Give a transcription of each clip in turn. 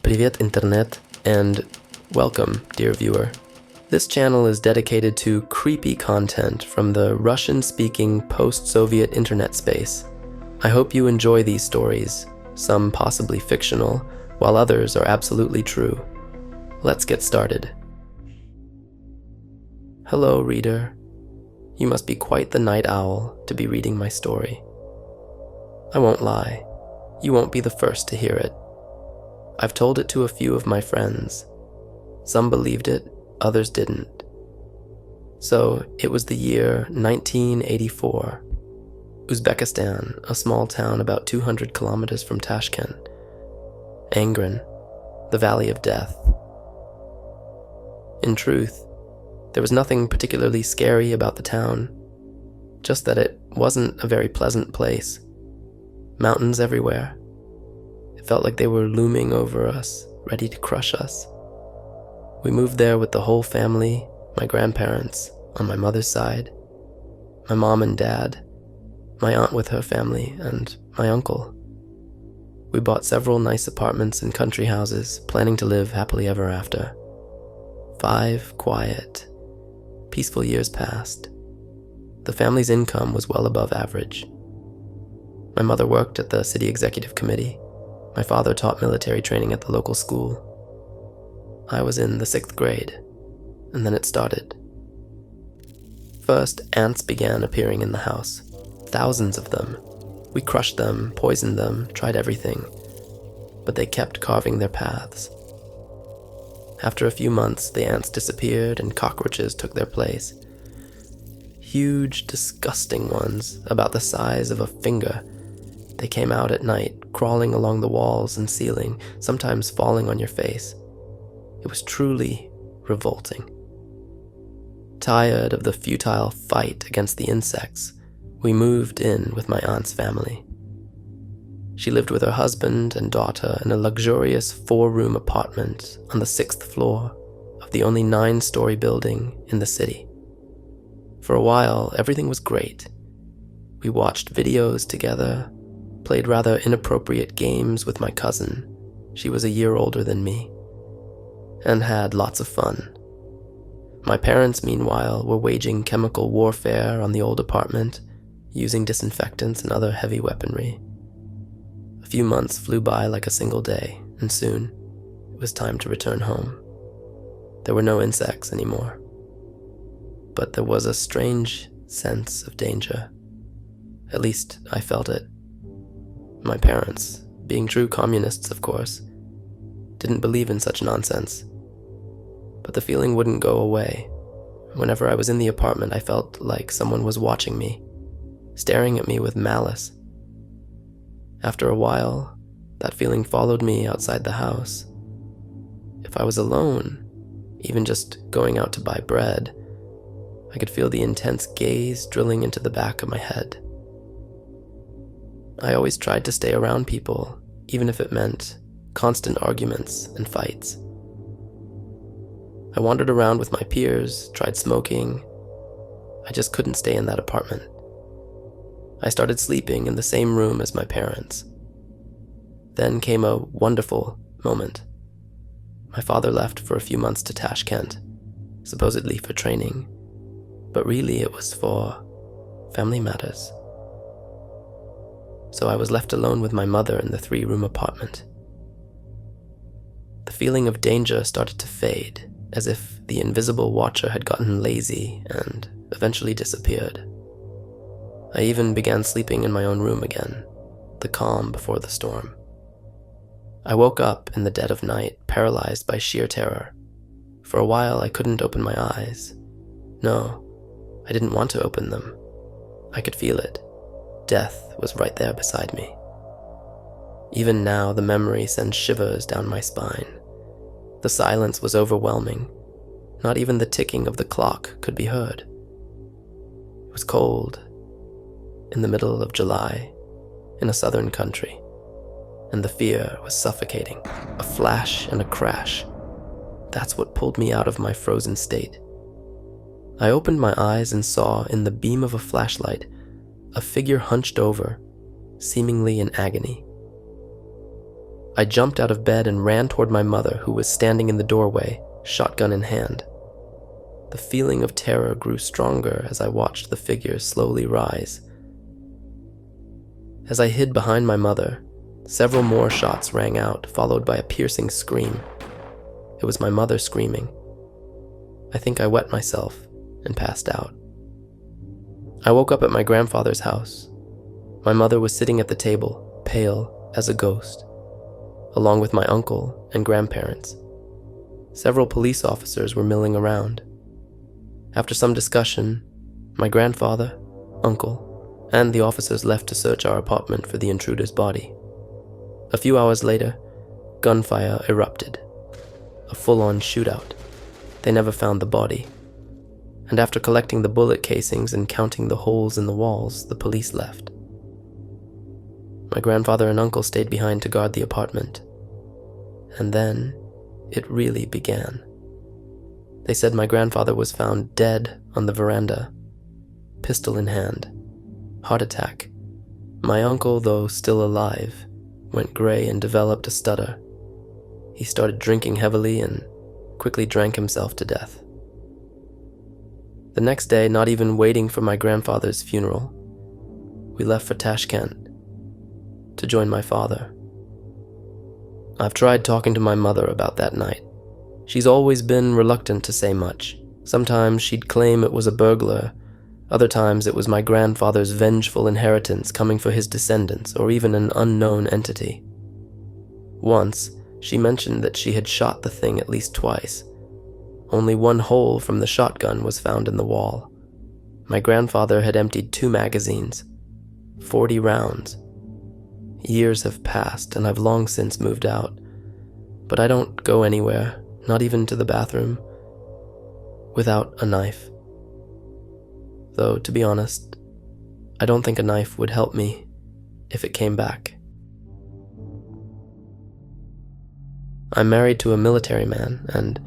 Привет, Internet, and welcome, dear viewer. This channel is dedicated to creepy content from the Russian-speaking post-Soviet internet space. I hope you enjoy these stories, some possibly fictional, while others are absolutely true. Let's get started. Hello, reader. You must be quite the night owl to be reading my story. I won't lie, you won't be the first to hear it. I've told it to a few of my friends. Some believed it, others didn't. So it was the year 1984. Uzbekistan, a small town about 200 kilometers from Tashkent. Angren, the Valley of Death. In truth, there was nothing particularly scary about the town, just that it wasn't a very pleasant place. Mountains everywhere. It felt like they were looming over us, ready to crush us. We moved there with the whole family, my grandparents on my mother's side, my mom and dad, my aunt with her family, and my uncle. We bought several nice apartments and country houses, planning to live happily ever after. 5 quiet, peaceful years passed. The family's income was well above average. My mother worked at the city executive committee. My father taught military training at the local school. I was in the 6th grade, and then it started. First, ants began appearing in the house. Thousands of them. We crushed them, poisoned them, tried everything, but they kept carving their paths. After a few months, the ants disappeared and cockroaches took their place. Huge, disgusting ones, about the size of a finger. They came out at night, crawling along the walls and ceiling, sometimes falling on your face. It was truly revolting. Tired of the futile fight against the insects, we moved in with my aunt's family. She lived with her husband and daughter in a luxurious 4-room apartment on the 6th floor of the only 9-story building in the city. For a while, everything was great. We watched videos together, played rather inappropriate games with my cousin. She was a year older than me, and had lots of fun. My parents, meanwhile, were waging chemical warfare on the old apartment, using disinfectants and other heavy weaponry. A few months flew by like a single day, and soon it was time to return home. There were no insects anymore, but there was a strange sense of danger. At least I felt it. My parents, being true communists of course, didn't believe in such nonsense. But the feeling wouldn't go away. Whenever I was in the apartment, I felt like someone was watching me, staring at me with malice. After a while, that feeling followed me outside the house. If I was alone, even just going out to buy bread, I could feel the intense gaze drilling into the back of my head. I always tried to stay around people, even if it meant constant arguments and fights. I wandered around with my peers, tried smoking. I just couldn't stay in that apartment. I started sleeping in the same room as my parents. Then came a wonderful moment. My father left for a few months to Tashkent, supposedly for training, but really it was for family matters. So I was left alone with my mother in the 3-room apartment. The feeling of danger started to fade, as if the invisible watcher had gotten lazy and eventually disappeared. I even began sleeping in my own room again, the calm before the storm. I woke up in the dead of night, paralyzed by sheer terror. For a while, I couldn't open my eyes. No, I didn't want to open them. I could feel it. Death was right there beside me. Even now, the memory sends shivers down my spine. The silence was overwhelming. Not even the ticking of the clock could be heard. It was cold, in the middle of July, in a southern country, and the fear was suffocating. A flash and a crash. That's what pulled me out of my frozen state. I opened my eyes and saw, in the beam of a flashlight, a figure hunched over, seemingly in agony. I jumped out of bed and ran toward my mother, who was standing in the doorway, shotgun in hand. The feeling of terror grew stronger as I watched the figure slowly rise. As I hid behind my mother, several more shots rang out, followed by a piercing scream. It was my mother screaming. I think I wet myself and passed out. I woke up at my grandfather's house. My mother was sitting at the table, pale as a ghost, along with my uncle and grandparents. Several police officers were milling around. After some discussion, my grandfather, uncle, and the officers left to search our apartment for the intruder's body. A few hours later, gunfire erupted. A full-on shootout. They never found the body. And after collecting the bullet casings and counting the holes in the walls, the police left. My grandfather and uncle stayed behind to guard the apartment. And then, it really began. They said my grandfather was found dead on the veranda, pistol in hand, heart attack. My uncle, though still alive, went gray and developed a stutter. He started drinking heavily and quickly drank himself to death. The next day, not even waiting for my grandfather's funeral, we left for Tashkent to join my father. I've tried talking to my mother about that night. She's always been reluctant to say much. Sometimes she'd claim it was a burglar. Other times it was my grandfather's vengeful inheritance coming for his descendants, or even an unknown entity. Once, she mentioned that she had shot the thing at least twice. Only one hole from the shotgun was found in the wall. My grandfather had emptied 2 magazines, 40 rounds. Years have passed, and I've long since moved out. But I don't go anywhere, not even to the bathroom, without a knife. Though, to be honest, I don't think a knife would help me if it came back. I'm married to a military man, and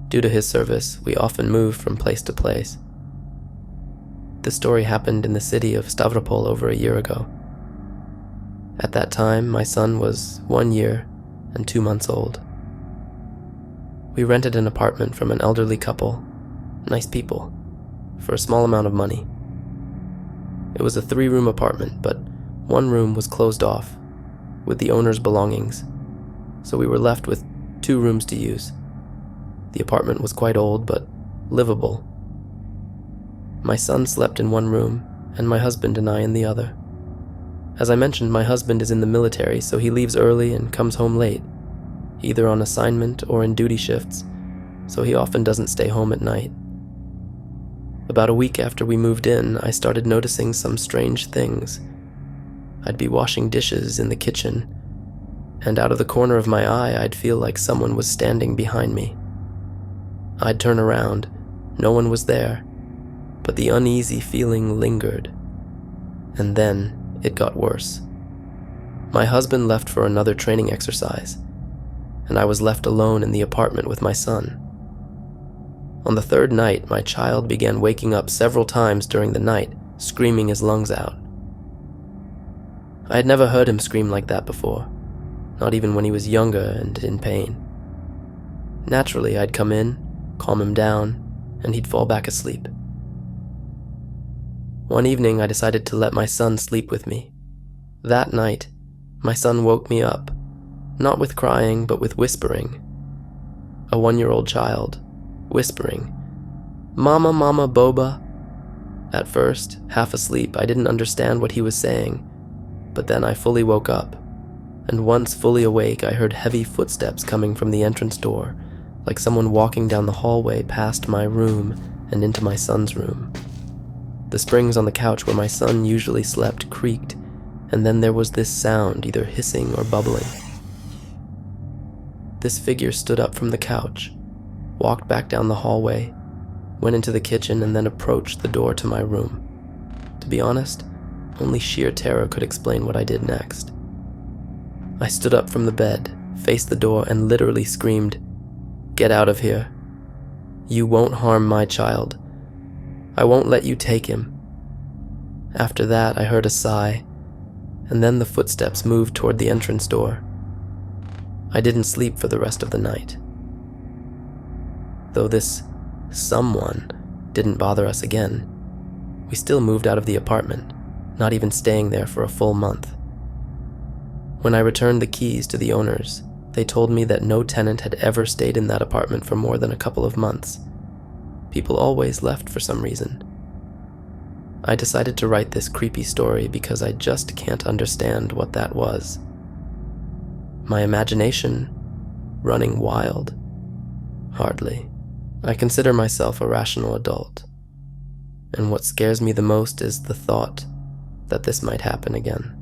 due to his service, we often move from place to place. This story happened in the city of Stavropol over a year ago. At that time, my son was 1 year and 2 months old. We rented an apartment from an elderly couple, nice people, for a small amount of money. It was a 3-room apartment, but one room was closed off, with the owner's belongings, so we were left with 2 rooms to use. The apartment was quite old, but livable. My son slept in one room, and my husband and I in the other. As I mentioned, my husband is in the military, so he leaves early and comes home late, either on assignment or in duty shifts, so he often doesn't stay home at night. About a week after we moved in, I started noticing some strange things. I'd be washing dishes in the kitchen, and out of the corner of my eye, I'd feel like someone was standing behind me. I'd turn around. No one was there, but the uneasy feeling lingered. And then it got worse. My husband left for another training exercise, and I was left alone in the apartment with my son. On the 3rd night, my child began waking up several times during the night, screaming his lungs out. I had never heard him scream like that before, not even when he was younger and in pain. Naturally, I'd come in, calm him down, and he'd fall back asleep. One evening, I decided to let my son sleep with me. That night, my son woke me up, not with crying, but with whispering. A 1-year-old child, whispering, "Mama, mama, boba." At first, half asleep, I didn't understand what he was saying, but then I fully woke up, and once fully awake, I heard heavy footsteps coming from the entrance door, like someone walking down the hallway past my room and into my son's room. The springs on the couch where my son usually slept creaked, and then there was this sound, either hissing or bubbling. This figure stood up from the couch, walked back down the hallway, went into the kitchen, and then approached the door to my room. To be honest, only sheer terror could explain what I did next. I stood up from the bed, faced the door, and literally screamed, "Get out of here. You won't harm my child. I won't let you take him." After that, I heard a sigh, and then the footsteps moved toward the entrance door. I didn't sleep for the rest of the night. Though this someone didn't bother us again, we still moved out of the apartment, not even staying there for a full month. When I returned the keys to the owners, they told me that no tenant had ever stayed in that apartment for more than a couple of months. People always left for some reason. I decided to write this creepy story because I just can't understand what that was. My imagination running wild? Hardly. I consider myself a rational adult, and what scares me the most is the thought that this might happen again.